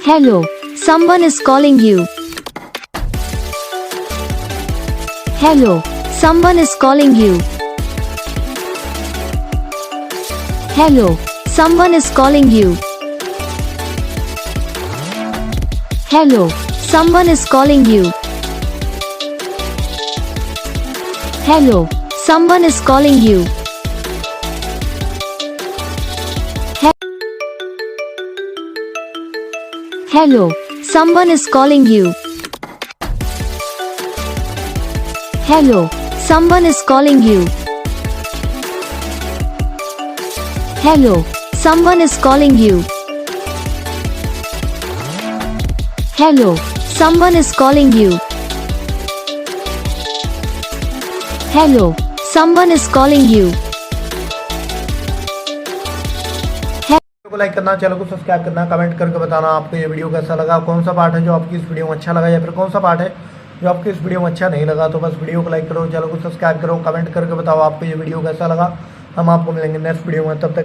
Hello, someone is calling you. Hello, someone is calling you. Hello, someone is calling you. Hello, someone is calling you. Hello, someone is calling you. Hello, someone is calling you. Hello, someone is calling you. Hello, someone is calling you. Hello, someone is calling you. Hello, someone is calling you. को like करना, channel को subscribe करना, comment करके बताना आपको ये video कैसा लगा, कौन सा पार्ट है जो आपकी इस वीडियो में अच्छा लगा या फिर कौन सा पार्ट है जो आपकी इस वीडियो में अच्छा नहीं लगा। तो बस वीडियो को लाइक करो, चैनल को सब्सक्राइब करो, कमेंट करके बताओ आपको ये वीडियो कैसा लगा। हम आपको मिलेंगे नेक्स्ट वीडियो में, तब तक